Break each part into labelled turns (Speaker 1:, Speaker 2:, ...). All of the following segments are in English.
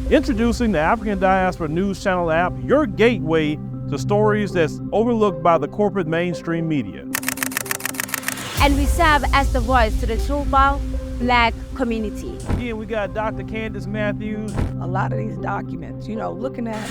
Speaker 1: Introducing the African Diaspora News Channel app, your gateway to stories that's overlooked by the corporate mainstream media.
Speaker 2: And we serve as the voice to the Truba Black community.
Speaker 1: Again, we got Dr. Candace Matthews.
Speaker 3: A lot of these documents, looking at.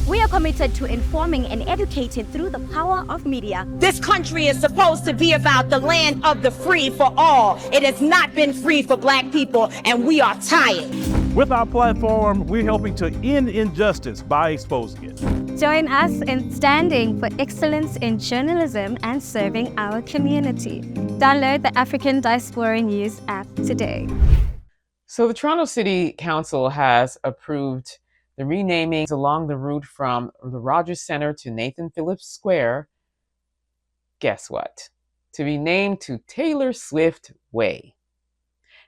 Speaker 2: We are committed to informing and educating through the power of media.
Speaker 4: This country is supposed to be about the land of the free for all. It has not been free for Black people, and we are tired.
Speaker 1: With our platform, we're helping to end injustice by exposing it.
Speaker 5: Join us in standing for excellence in journalism and serving our community. Download the African Diaspora News app today.
Speaker 6: So the Toronto City Council has approved the renamings along the route from the Rogers Centre to Nathan Phillips Square. Guess what? To be named to Taylor Swift Way.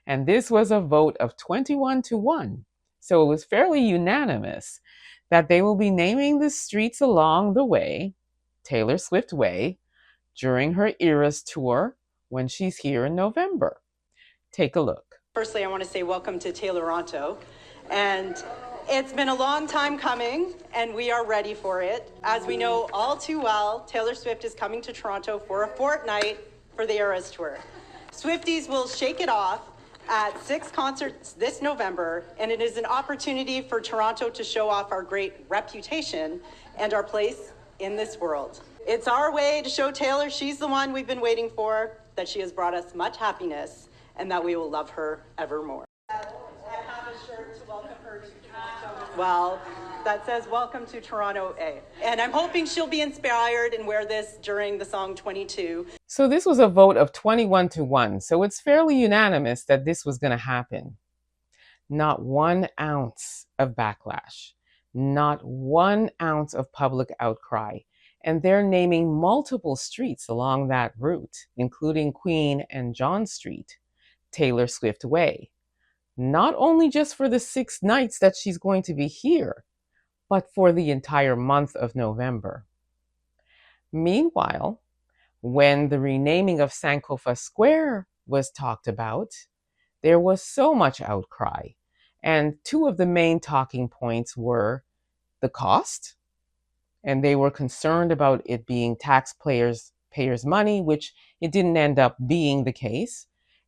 Speaker 6: And this was a vote of 21-1. So it was fairly unanimous that they will be naming the streets along the way, Taylor Swift Way, during her Eras tour when she's here in November. Take a look.
Speaker 7: Firstly, I want to say welcome to Tayloronto. And it's been a long time coming, and we are ready for it. As we know all too well, Taylor Swift is coming to Toronto for a fortnight for the Eras Tour. Swifties will shake it off at 6 concerts this November, and it is an opportunity for Toronto to show off our great reputation and our place in this world. It's our way to show Taylor she's the one we've been waiting for, that she has brought us much happiness, and that we will love her evermore. I have a shirt to welcome her to Toronto as well that says welcome to Toronto A. And I'm hoping she'll be inspired and wear this during the song 22.
Speaker 6: So this was a vote of 21-1. So it's fairly unanimous that this was going to happen. Not 1 ounce of backlash, not 1 ounce of public outcry. And they're naming multiple streets along that route, including Queen and John Street, Taylor Swift Way. Not only just for the 6 nights that she's going to be here, but for the entire month of November. Meanwhile, when the renaming of Sankofa Square was talked about, there was so much outcry. And 2 of the main talking points were the cost, and they were concerned about it being taxpayers' money, which it didn't end up being the case.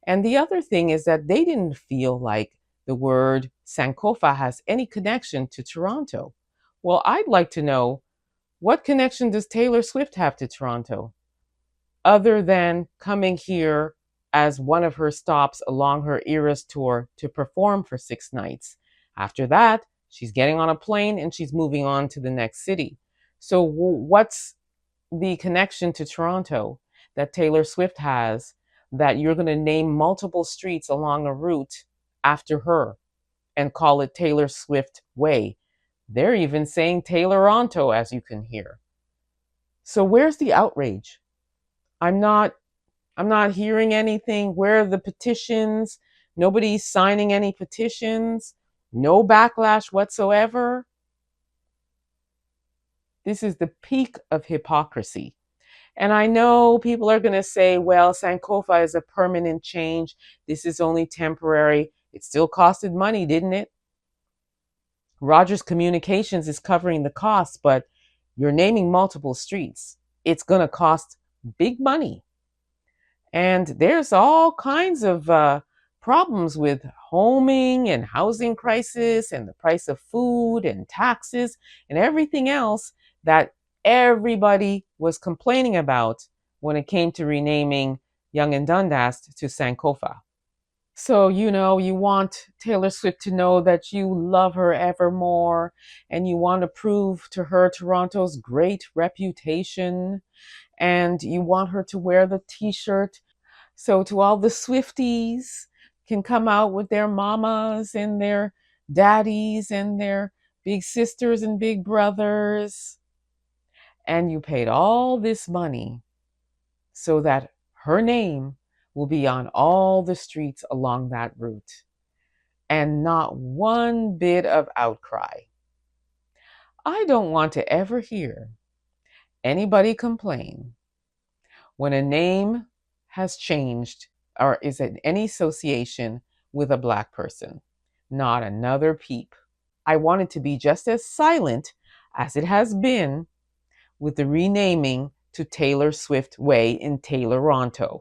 Speaker 6: And the other thing is that they didn't feel like the word Sankofa has any connection to Toronto. Well, I'd like to know, what connection does Taylor Swift have to Toronto, other than coming here as one of her stops along her Eras tour to perform for 6 nights? After that, she's getting on a plane and she's moving on to the next city. So what's the connection to Toronto that Taylor Swift has that you're going to name multiple streets along a route after her and call it Taylor Swift Way? They're even saying Tayloronto, as you can hear. So where's the outrage? I'm not hearing anything. Where are the petitions? Nobody's signing any petitions. No backlash whatsoever. This is the peak of hypocrisy. And I know people are going to say, well, Sankofa is a permanent change. This is only temporary. It still costed money, didn't it? Rogers Communications is covering the costs, but you're naming multiple streets. It's going to cost big money. And there's all kinds of problems with homing and housing crisis and the price of food and taxes and everything else that everybody was complaining about when it came to renaming Yonge Dundas to Sankofa. So, you want Taylor Swift to know that you love her evermore, and you want to prove to her Toronto's great reputation, and you want her to wear the t-shirt. So to all the Swifties can come out with their mamas and their daddies and their big sisters and big brothers. And you paid all this money so that her name will be on all the streets along that route. And not 1 bit of outcry. I don't want to ever hear anybody complain when a name has changed or is in any association with a Black person. Not another peep. I want it to be just as silent as it has been with the renaming to Taylor Swift Way in Tayloronto.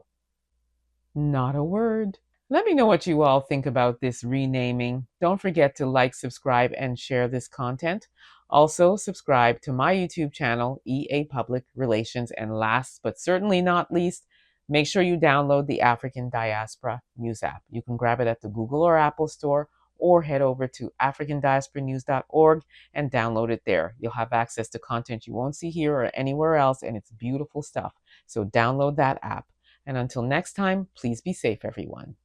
Speaker 6: Not a word. Let me know what you all think about this renaming. Don't forget to like, subscribe, and share this content. Also, subscribe to my YouTube channel, EA Public Relations. And last but certainly not least, make sure you download the African Diaspora News app. You can grab it at the Google or Apple store, or head over to africandiasporanews.org and download it there. You'll have access to content you won't see here or anywhere else, and it's beautiful stuff. So download that app. And until next time, please be safe, everyone.